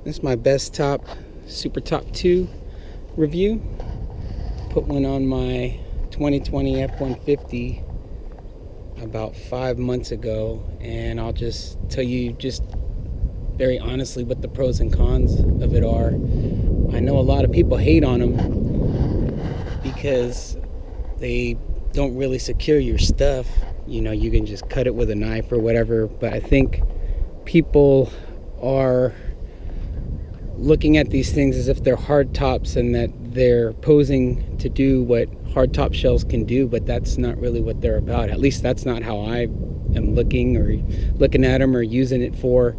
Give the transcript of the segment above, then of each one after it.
This is my Bestop Supertop 2 review. Put one on my 2020 F-150 about 5 months ago, and I'll just tell you just very honestly what the pros and cons of it are. I know a lot of people hate on them because they don't really secure your stuff. You know, you can just cut it with a knife or whatever, but I think people are looking at these things as if they're hard tops and that they're posing to do what hard top shells can do, but that's not really what they're about. At least that's not how I am looking at them or using it for.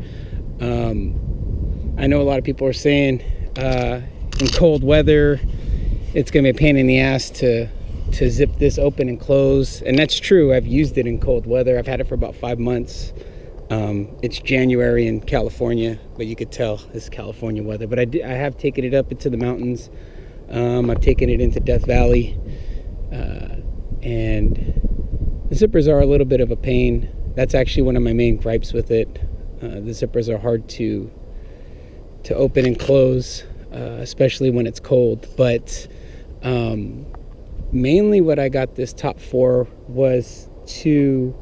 I know a lot of people are saying in cold weather it's gonna be a pain in the ass to zip this open and close, and that's true. I've used it in cold weather. I've had it for about 5 months. It's January in California, but you could tell it's California weather. But I have taken it up into the mountains. I've taken it into Death Valley, and the zippers are a little bit of a pain. That's actually one of my main gripes with it. The zippers are hard to open and close, especially when it's cold. But mainly what I got this top for was to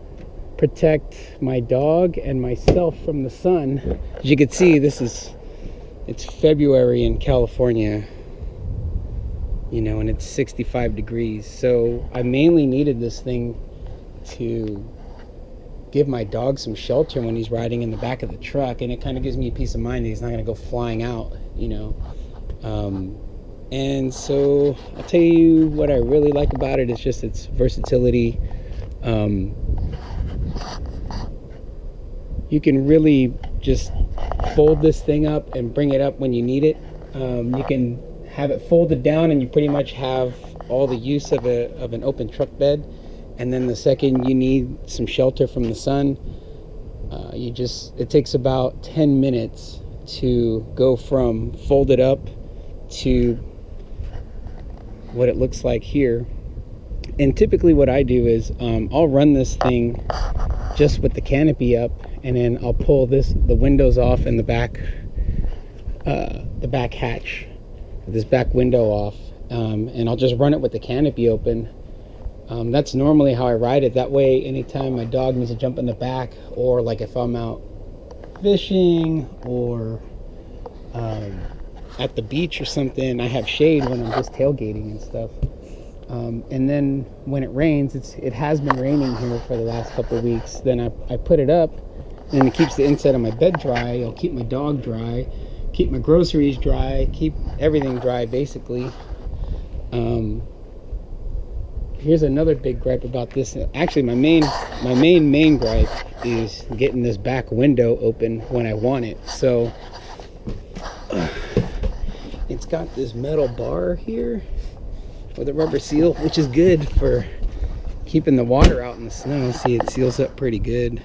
protect my dog and myself from the sun. As you can see, it's February in California, you know, and it's 65 degrees. So I mainly needed this thing to give my dog some shelter when he's riding in the back of the truck, and it kind of gives me a peace of mind that he's not going to go flying out, you know. And so I'll tell you what I really like about it is just its versatility. You can really just fold this thing up and bring it up when you need it. You can have it folded down and you pretty much have all the use of an open truck bed. And then the second you need some shelter from the sun, it takes about 10 minutes to go from folded up to what it looks like here. And typically what I do is I'll run this thing just with the canopy up, and then I'll pull the windows off and the back hatch, this back window off, and I'll just run it with the canopy open. That's normally how I ride it. That way, anytime my dog needs to jump in the back, or like if I'm out fishing or at the beach or something, I have shade when I'm just tailgating and stuff. And then when it rains, it has been raining here for the last couple of weeks, then I put it up, and it keeps the inside of my bed dry. It'll keep my dog dry, keep my groceries dry, keep everything dry basically. Here's another big gripe about this. Actually, my main gripe is getting this back window open when I want it. So it's got this metal bar here with a rubber seal, which is good for keeping the water out in the snow. See, it seals up pretty good.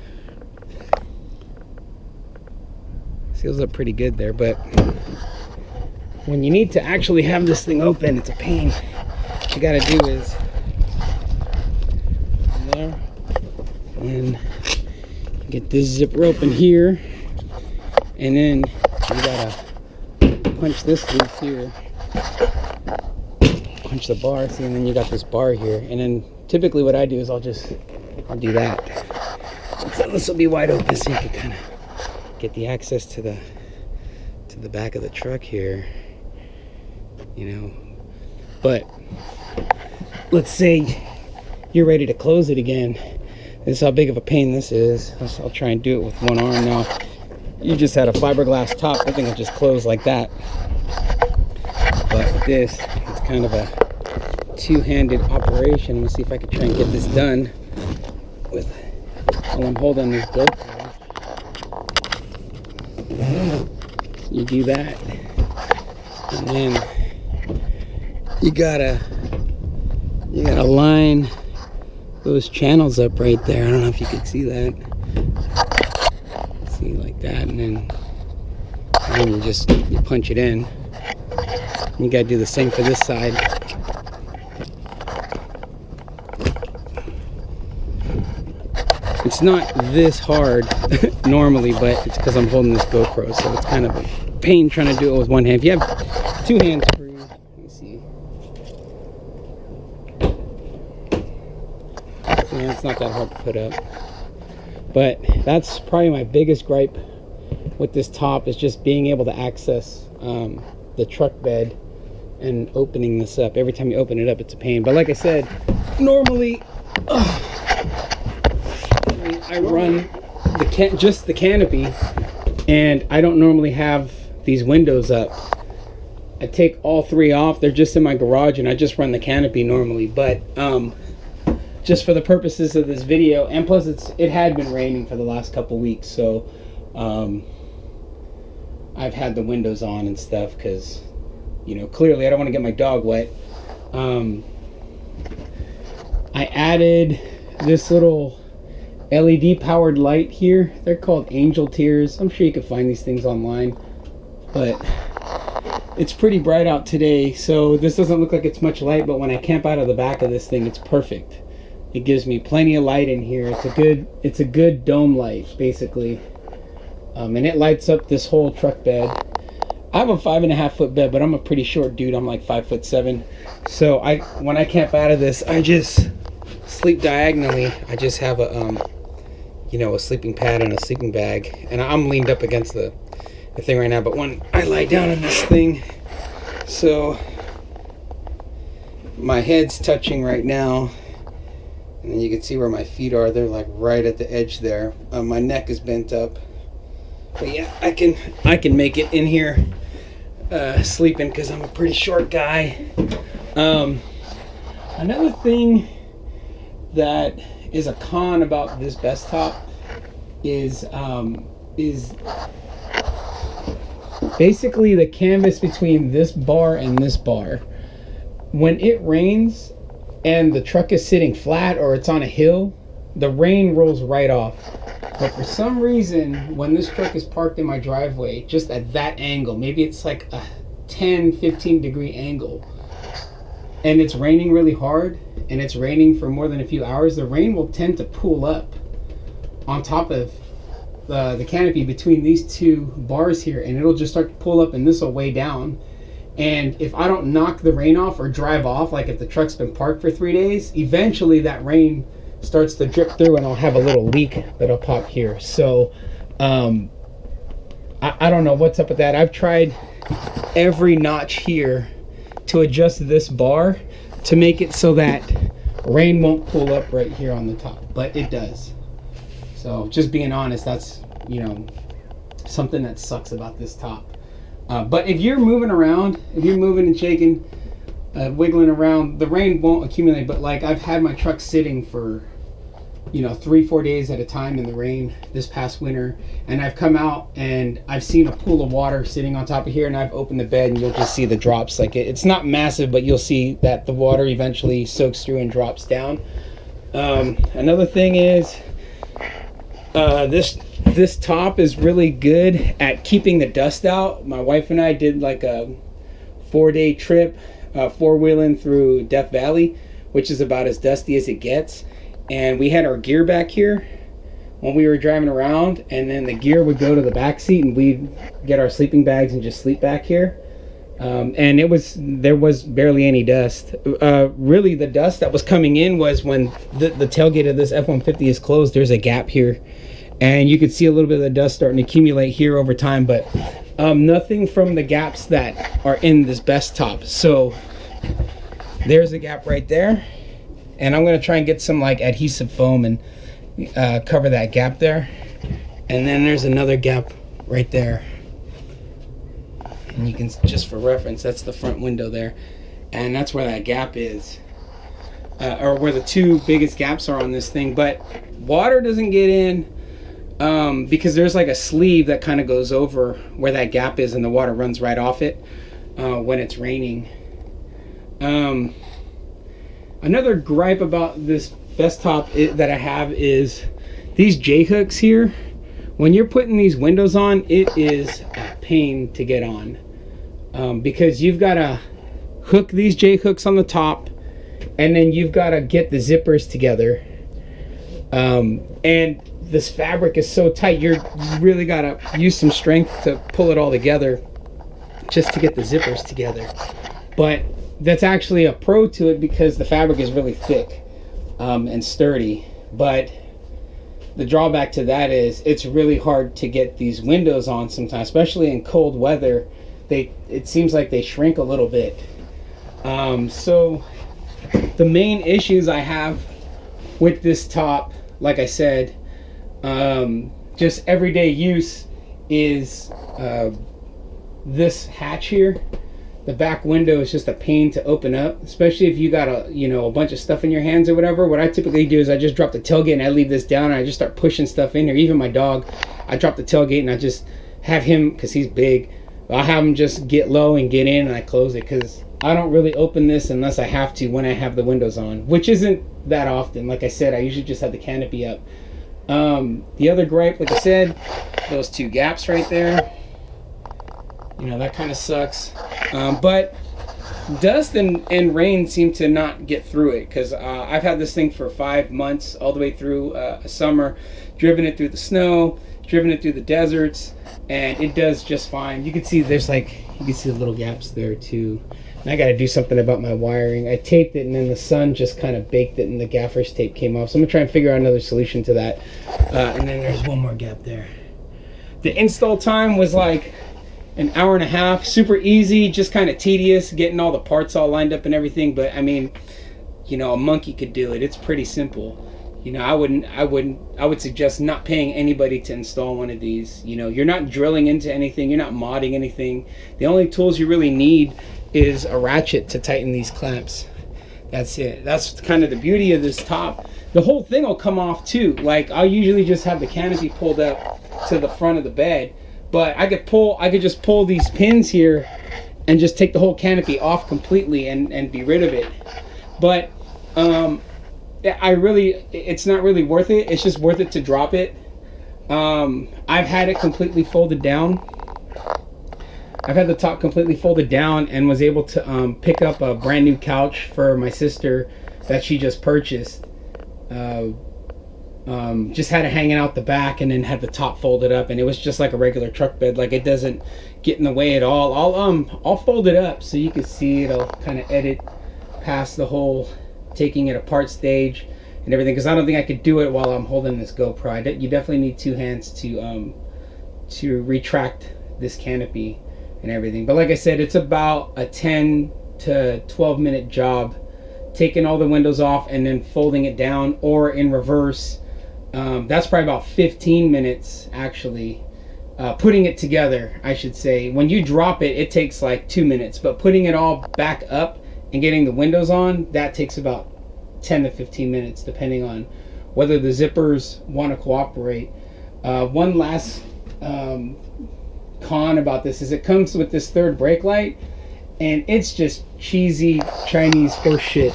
Seals up pretty good there, but when you need to actually have this thing open, it's a pain. What you gotta do is there and get this zipper open here, and then you gotta punch this loose here, punch the bar, see, and then you got this bar here. And then typically what I do is I'll do that. So this will be wide open, so you can kind of get the access to the back of the truck here, you know. But let's say you're ready to close it again. This is how big of a pain this is. I'll try and do it with one arm now. You just had a fiberglass top, I think it'll just close like that. But with this, it's kind of a two-handed operation. Let's see if I can try and get this done while I'm holding this GoPro. You do that, and then you gotta line those channels up right there. I don't know if you can see that. See, like that, and then you punch it in. You gotta do the same for this side. It's not this hard normally, but it's because I'm holding this GoPro, so it's kind of pain trying to do it with one hand. If you have two hands free, let me see. Yeah, it's not that hard to put up. But that's probably my biggest gripe with this top, is just being able to access the truck bed and opening this up. Every time you open it up, it's a pain. But like I said, normally I run just the canopy, and I don't normally have these windows up. I take all three off. They're just in my garage, and I just run the canopy normally. But just for the purposes of this video, and plus it had been raining for the last couple weeks, so I've had the windows on and stuff because, you know, clearly I don't want to get my dog wet. I added this little LED powered light here. They're called Angel Tears. I'm sure you can find these things online, but it's pretty bright out today, so this doesn't look like it's much light, but when I camp out of the back of this thing, it's perfect. It gives me plenty of light in here. It's a good dome light, basically. And it lights up this whole truck bed. I have a 5.5 foot bed, but I'm a pretty short dude. I'm like 5'7". So when I camp out of this, I just sleep diagonally. I just have a you know, a sleeping pad and a sleeping bag, and I'm leaned up against the thing right now. But when I lie down in this thing, so my head's touching right now, and you can see where my feet are. They're like right at the edge there. My neck is bent up. But yeah, I can make it in here sleeping because I'm a pretty short guy. Another thing that is a con about this Bestop is basically the canvas between this bar and this bar. When it rains and the truck is sitting flat or it's on a hill, the rain rolls right off. But for some reason, when this truck is parked in my driveway, just at that angle, maybe it's like a 10-15 degree angle, and it's raining really hard, and it's raining for more than a few hours, the rain will tend to pool up on top of the canopy between these two bars here, and it'll just start to pull up, and this will weigh down. And if I don't knock the rain off or drive off, like if the truck's been parked for 3 days, eventually that rain starts to drip through, and I'll have a little leak that'll pop here. So I don't know what's up with that. I've tried every notch here to adjust this bar to make it so that rain won't pull up right here on the top, but it does. So just being honest, that's, you know, something that sucks about this top. But if you're moving around, if you're moving and shaking, wiggling around, the rain won't accumulate. But like, I've had my truck sitting for, you know, 3-4 days at a time in the rain this past winter, and I've come out and I've seen a pool of water sitting on top of here, and I've opened the bed and you'll just see the drops. Like it's not massive, but you'll see that the water eventually soaks through and drops down. Another thing is this top is really good at keeping the dust out. My wife and I did like a 4-day trip, 4-wheeling through Death Valley, which is about as dusty as it gets. And we had our gear back here when we were driving around, and then the gear would go to the back seat, and we'd get our sleeping bags and just sleep back here. And there was barely any dust. Really, the dust that was coming in was when the tailgate of this F-150 is closed. There's a gap here, and you could see a little bit of the dust starting to accumulate here over time, but nothing from the gaps that are in this Bestop. So there's a gap right there, and I'm going to try and get some like adhesive foam and cover that gap there. And then there's another gap right there, and you can, just for reference, that's the front window there, and that's where that gap is, or where the two biggest gaps are on this thing. But water doesn't get in because there's like a sleeve that kind of goes over where that gap is, and the water runs right off it when it's raining. Another gripe about this Bestop that I have is these J-hooks here. When you're putting these windows on, it is a pain to get on, because you've got to hook these J-hooks on the top, and then you've got to get the zippers together, and this fabric is so tight, you really got to use some strength to pull it all together. just to get the zippers together. But that's actually a pro to it because the fabric is really thick and sturdy. But the drawback to that is it's really hard to get these windows on sometimes, especially in cold weather. It seems like they shrink a little bit. So the main issues I have with this top, like I said, just everyday use is this hatch here. The back window is just a pain to open up, especially if you got a bunch of stuff in your hands or whatever. What I typically do is I just drop the tailgate and I leave this down and I just start pushing stuff in here. Even my dog, I drop the tailgate and I just have him, because he's big, I'll have him just get low and get in, and I close it, because I don't really open this unless I have to when I have the windows on, which isn't that often. Like I said, I usually just have the canopy up. The other gripe, like I said, those two gaps right there, that kind of sucks. But dust and rain seem to not get through it, because I've had this thing for 5 months, all the way through a summer, driven it through the snow, driven it through the deserts, and it does just fine. You can see there's you can see the little gaps there too. And I got to do something about my wiring. I taped it and then the sun just kind of baked it and the gaffer's tape came off. So I'm gonna try and figure out another solution to that. And then there's one more gap there. The install time was like an hour and a half, super easy, just kind of tedious getting all the parts all lined up and everything. But I mean, a monkey could do it. It's pretty simple. I would suggest not paying anybody to install one of these. You're not drilling into anything, you're not modding anything. The only tools you really need is a ratchet to tighten these clamps. That's it. That's kind of the beauty of this top. The whole thing will come off too. Like, I'll usually just have the canopy pulled up to the front of the bed, but I could just pull these pins here and just take the whole canopy off completely and be rid of it. But it's not really worth it. It's just worth it to drop it. I've had it completely folded down. I've had the top completely folded down and was able to pick up a brand new couch for my sister that she just purchased. Just had it hanging out the back and then had the top folded up, and it was just like a regular truck bed. Like, it doesn't get in the way at all. I'll fold it up so you can see it. I'll kind of edit past the whole taking it apart stage and everything, because I don't think I could do it while I'm holding this GoPro. You definitely need two hands to retract this canopy and everything. But like I said, it's about a 10 to 12 minute job, taking all the windows off and then folding it down, or in reverse. That's probably about 15 minutes actually. Putting it together, I should say. When you drop it, it takes like 2 minutes, but putting it all back up and getting the windows on, that takes about 10 to 15 minutes, depending on whether the zippers want to cooperate. One last con about this is it comes with this third brake light, and it's just cheesy Chinese horse shit.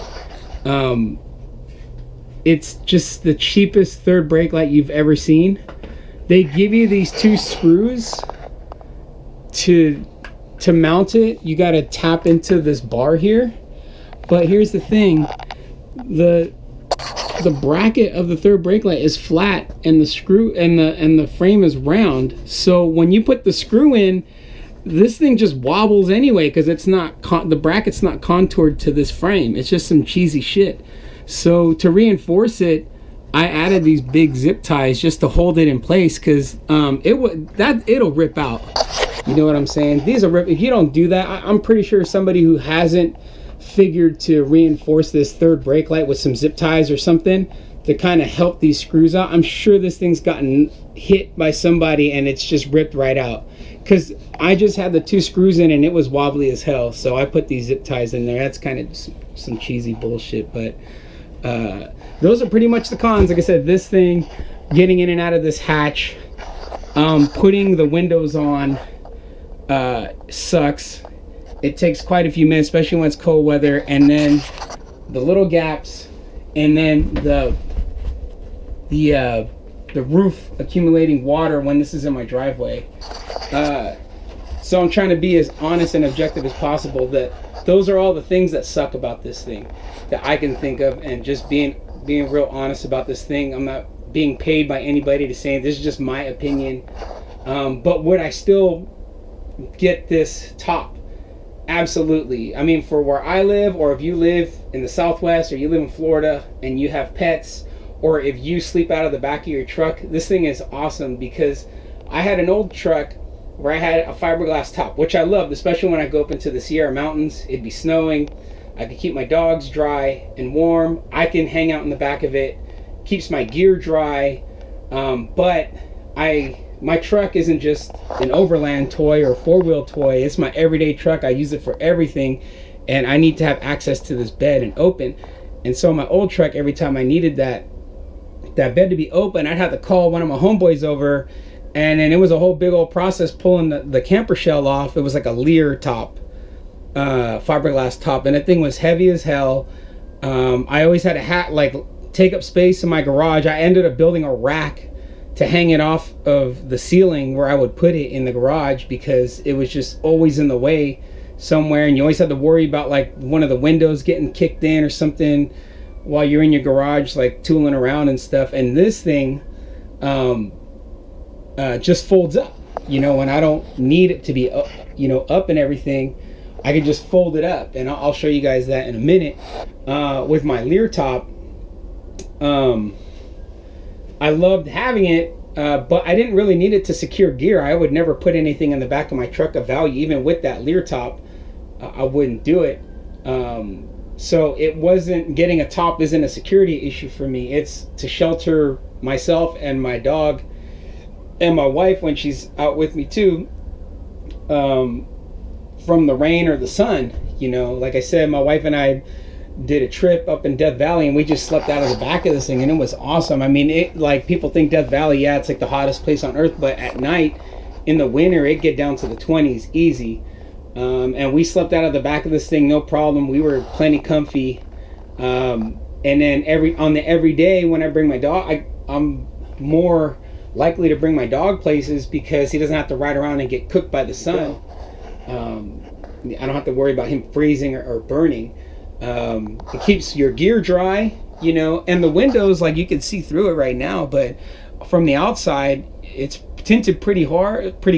It's just the cheapest third brake light you've ever seen. They give you these two screws to mount it. You got to tap into this bar here. But here's the thing, the bracket of the third brake light is flat, and the screw and the frame is round. So when you put the screw in, this thing just wobbles anyway, because it's not the bracket's not contoured to this frame. It's just some cheesy shit. So to reinforce it, I added these big zip ties just to hold it in place, because it'll rip out. You know what I'm saying? These are rip. If you don't do that, I'm pretty sure somebody who hasn't figured to reinforce this third brake light with some zip ties or something to kind of help these screws out, I'm sure this thing's gotten hit by somebody and it's just ripped right out. Because I just had the two screws in and it was wobbly as hell, so I put these zip ties in there. That's kind of some cheesy bullshit, but those are pretty much the cons. Like I said, this thing, getting in and out of this hatch, putting the windows on sucks. It takes quite a few minutes, especially when it's cold weather, and then the little gaps, and then the roof accumulating water when this is in my driveway. So I'm trying to be as honest and objective as possible. That those are all the things that suck about this thing that I can think of, and just being real honest about this thing. I'm not being paid by anybody to say this is just my opinion. But would I still get this top. Absolutely. I mean, for where I live, or if you live in the Southwest, or you live in Florida and you have pets, or if you sleep out of the back of your truck, this thing is awesome. Because I had an old truck where I had a fiberglass top, which I loved, especially when I go up into the Sierra Mountains. It'd be snowing. I could keep my dogs dry and warm. I can hang out in the back of it. Keeps my gear dry. But my truck isn't just an overland toy or four-wheel toy. It's my everyday truck. I use it for everything, and I need to have access to this bed and open. And so my old truck, every time I needed that bed to be open, I'd have to call one of my homeboys over, and then it was a whole big old process pulling the camper shell off. It was like a Lear top, fiberglass top, and that thing was heavy as hell. I always had to take up space in my garage. I ended up building a rack to hang it off of the ceiling where I would put it in the garage, because it was just always in the way somewhere, and you always had to worry about like one of the windows getting kicked in or something while you're in your garage, like tooling around and stuff. And this thing just folds up, when I don't need it to be up, up and everything. I can just fold it up, and I'll show you guys that in a minute. With my Lear top, I loved having it, but I didn't really need it to secure gear. I would never put anything in the back of my truck of value. Even with that Lear top, I wouldn't do it. So it wasn't, getting a top isn't a security issue for me. It's to shelter myself and my dog and my wife when she's out with me too, from the rain or the sun. Like I said, my wife and I did a trip up in Death Valley, and we just slept out of the back of this thing, and it was awesome. I mean, it, like, people think Death Valley, yeah, it's like the hottest place on earth, but at night in the winter it get down to the 20s easy. And we slept out of the back of this thing, no problem. We were plenty comfy. And then every day when I bring my dog, I'm more likely to bring my dog places, because he doesn't have to ride around and get cooked by the sun. I don't have to worry about him freezing or burning. It keeps your gear dry, and the windows, like, you can see through it right now, but from the outside it's tinted pretty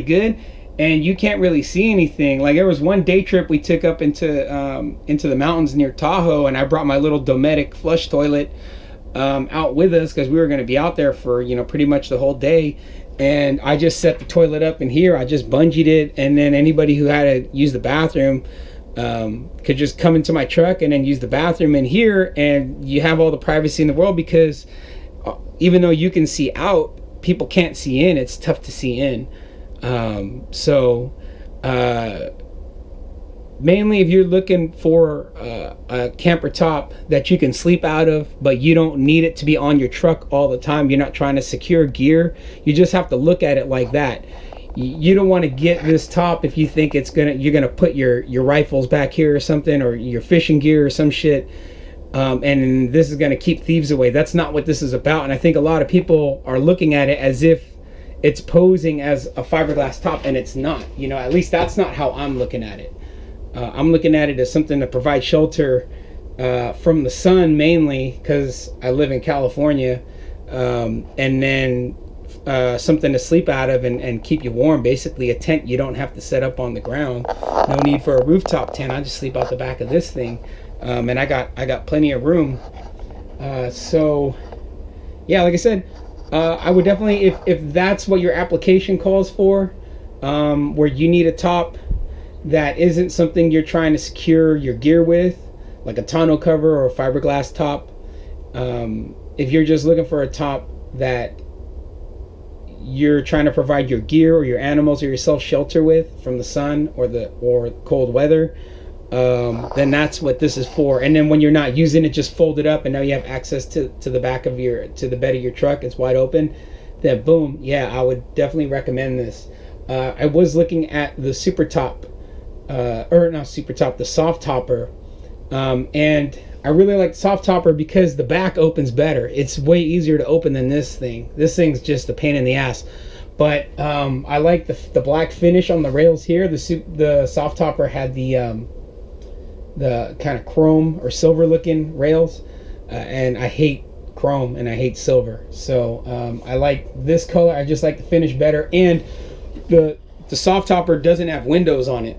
good, and you can't really see anything. Like, there was one day trip we took up into the mountains near Tahoe, and I brought my little Dometic flush toilet out with us, because we were going to be out there for pretty much the whole day. And I just set the toilet up in here, I just bungeed it, and then anybody who had to use the bathroom could just come into my truck and then use the bathroom in here, and you have all the privacy in the world, because even though you can see out, people can't see in. It's tough to see in. Mainly if you're looking for a camper top that you can sleep out of, but you don't need it to be on your truck all the time, you're not trying to secure gear, you just have to look at it like that. You don't want to get this top if you think you're gonna put your rifles back here or something, or your fishing gear or some shit, and this is gonna keep thieves away. That's not what this is about. And I think a lot of people are looking at it as if it's posing as a fiberglass top, and it's not. At least that's not how I'm looking at it. I'm looking at it as something to provide shelter from the sun, mainly because I live in California, and then something to sleep out of and keep you warm. Basically a tent you don't have to set up on the ground. No need for a rooftop tent. I just sleep out the back of this thing, and I got plenty of room. So yeah, like I said, I would definitely, if that's what your application calls for, where you need a top that isn't something you're trying to secure your gear with, like a tonneau cover or a fiberglass top, if you're just looking for a top that you're trying to provide your gear or your animals or yourself shelter with from the sun or cold weather, then that's what this is for. And then when you're not using it, just fold it up, and now you have access to the back of the bed of your truck. It's wide open. Then boom, yeah, I would definitely recommend this. I was looking at the Supertop, or not Supertop, the Soft Topper, and I really like Soft Topper because the back opens better. It's way easier to open than this thing. This thing's just a pain in the ass. But I like the black finish on the rails here. The Soft Topper had the kind of chrome or silver looking rails, and I hate chrome and I hate silver. So I like this color. I just like the finish better. And the the soft topper doesn't have windows on it.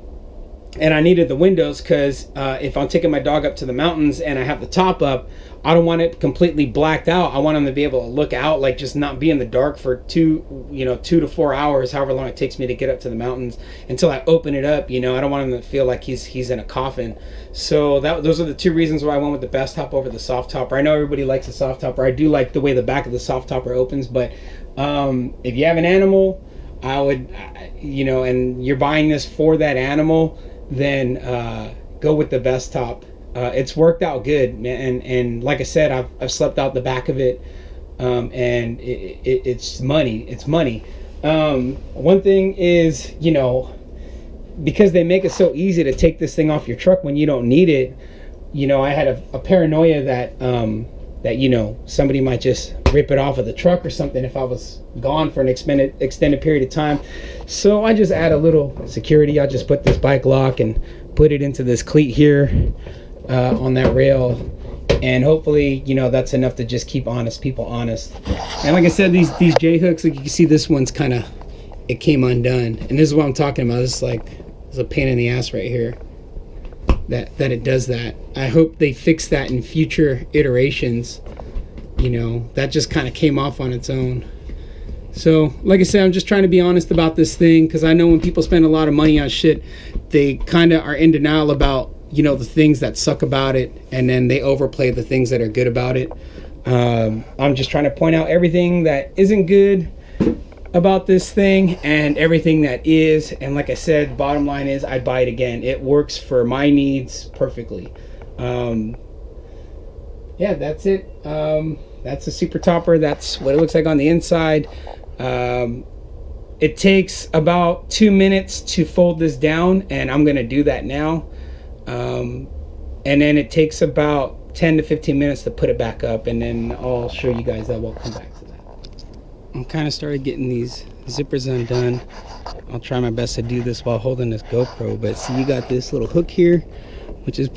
And I needed the windows because if I'm taking my dog up to the mountains and I have the top up, I don't want it completely blacked out. I want him to be able to look out, like just not be in the dark for 2 to 4 hours, however long it takes me to get up to the mountains until I open it up. I don't want him to feel like he's in a coffin. So those are the two reasons why I went with the Bestop over the soft topper. I know everybody likes the soft topper. I do like the way the back of the soft topper opens, but if you have an animal, I would, and you're buying this for that animal, then go with the Bestop. It's worked out good, man, and like I said, I've slept out the back of it, and it's money. It's money. One thing is, because they make it so easy to take this thing off your truck when you don't need it. I had a paranoia that somebody might just rip it off of the truck or something if I was gone for an extended period of time. So I just add a little security. I just put this bike lock and put it into this cleat here on that rail, and hopefully that's enough to just keep people honest. And like I said, these J hooks, like you can see, this one's it came undone, and this is what I'm talking about. It's a pain in the ass right here that it does that. I hope they fix that in future iterations. That just kind of came off on its own. So like I said, I'm just trying to be honest about this thing, because I know when people spend a lot of money on shit, they kind of are in denial about the things that suck about it, and then they overplay the things that are good about it. I'm just trying to point out everything that isn't good about this thing and everything that is. And like I said, bottom line is I'd buy it again. It works for my needs perfectly. Yeah, that's it. That's a super topper. That's what it looks like on the inside. It takes about 2 minutes to fold this down, and I'm gonna do that now. And then it takes about 10 to 15 minutes to put it back up, and then I'll show you guys that. We'll come back to that. I'm kind of started getting these zippers undone. I'll try my best to do this while holding this GoPro, but see, you got this little hook here, which is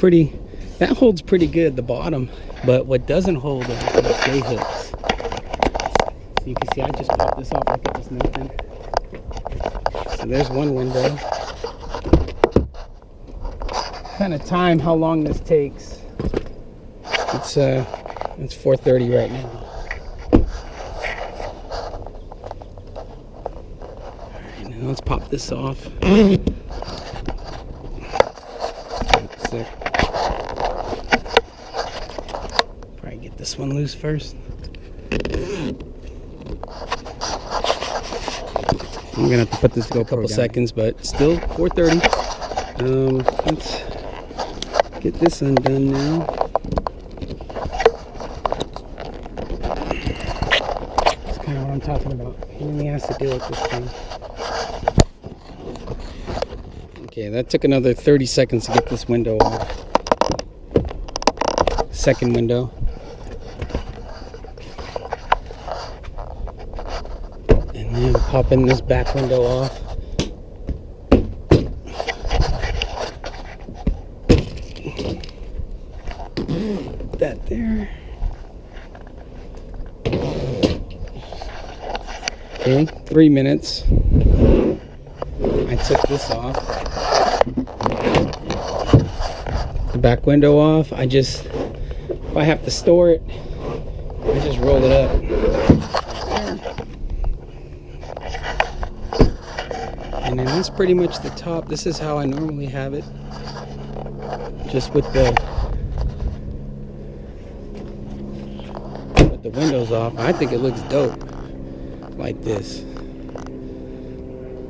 that holds pretty good, the bottom. But what doesn't hold are these J hooks. So you can see I just popped this off like it was nothing. So there's one window. Kind of time how long this takes. It's 4:30 right now. Alright, now let's pop this off. Sick. Probably get this one loose first. I'm gonna have to put this to go a couple seconds, but still 4:30. Let's get this undone now. That's kind of what I'm talking about. Pain in the ass to deal with this thing. Okay, that took another 30 seconds to get this window off. Second window. And then popping this back window off. Put that there. Okay, 3 minutes. I took this off. The back window off. If I have to store it, I just roll it up. And then that's pretty much the top. This is how I normally have it. Just with the windows off. I think it looks dope like this.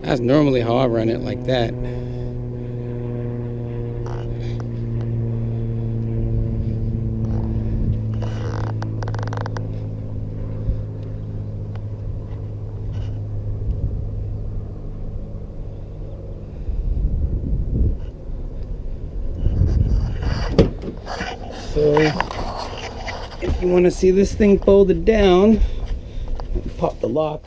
That's normally how I run it, like that. So if you want to see this thing folded down, pop the lock.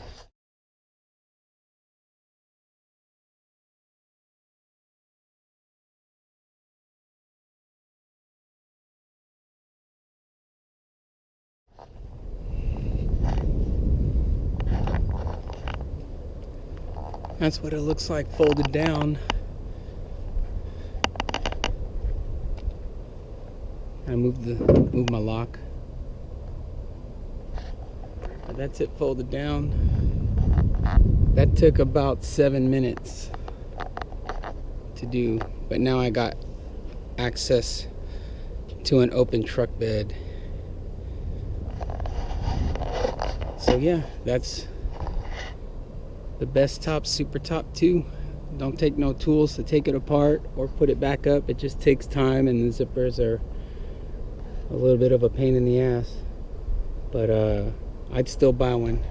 That's what it looks like folded down. I move my lock. But that's it folded down. That took about 7 minutes to do, but now I got access to an open truck bed. So yeah, that's the Bestop Supertop 2. Don't take no tools to take it apart or put it back up. It just takes time, and the zippers are a little bit of a pain in the ass. But I'd still buy one.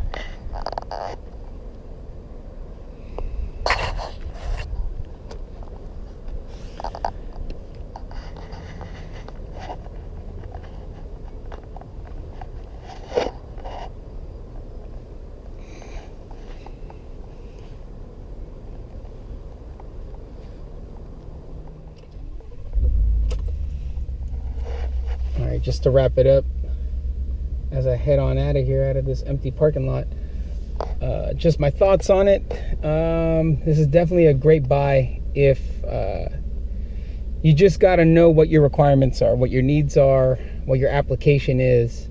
Alright, just to wrap it up, as I head on out of here, out of this empty parking lot, just my thoughts on it. This is definitely a great buy if you just got to know what your requirements are, what your needs are, what your application is.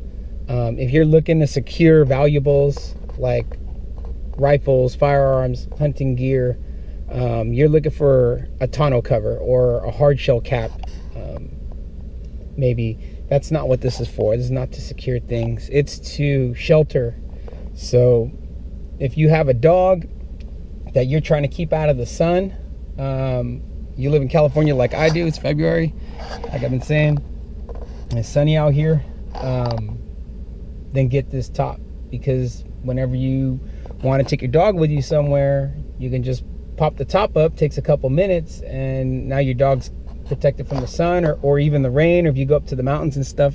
If you're looking to secure valuables like rifles, firearms, hunting gear, you're looking for a tonneau cover or a hard shell cap, maybe. That's not what this is for. This is not to secure things. It's to shelter. So if you have a dog that you're trying to keep out of the sun, you live in California like I do, it's February, like I've been saying, it's sunny out here, then get this top, because whenever you want to take your dog with you somewhere, you can just pop the top up, takes a couple minutes, and now your dog's protected from the sun or even the rain, or if you go up to the mountains and stuff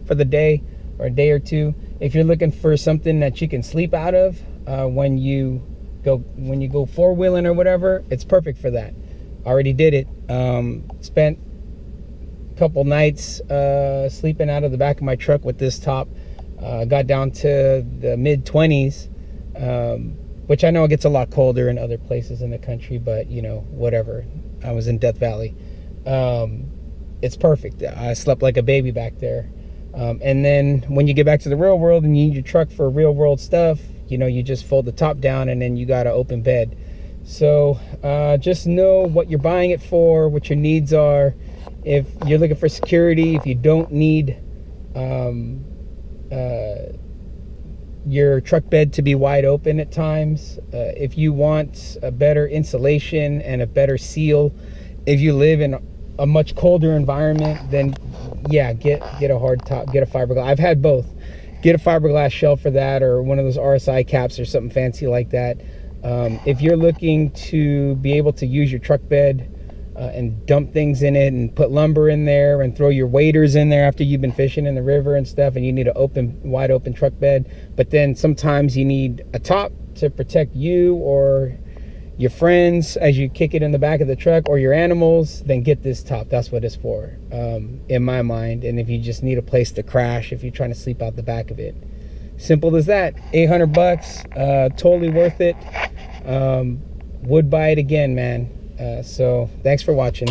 for the day or a day or two. If you're looking for something that you can sleep out of when you go four-wheeling or whatever, it's perfect for that. Already did it. Spent a couple nights sleeping out of the back of my truck with this top. Got down to the mid-20s, which I know it gets a lot colder in other places in the country, but you know, whatever. I was in Death Valley. It's perfect. I slept like a baby back there. And then when you get back to the real world and you need your truck for real world stuff, you know, you just fold the top down and then you got an open bed. So just know what you're buying it for, what your needs are. If you're looking for security, if you don't need your truck bed to be wide open at times, if you want a better insulation and a better seal, if you live in a much colder environment, then yeah, get a hard top, get a fiberglass. I've had both. Get a fiberglass shell for that, or one of those RSI caps or something fancy like that. If you're looking to be able to use your truck bed and dump things in it and put lumber in there and throw your waders in there after you've been fishing in the river and stuff, and you need an wide open truck bed, but then sometimes you need a top to protect you or your friends as you kick it in the back of the truck, or your animals, then get this top. That's what it's for, in my mind. And if you just need a place to crash, if you're trying to sleep out the back of it, simple as that. $800, totally worth it. Would buy it again, man. So thanks for watching.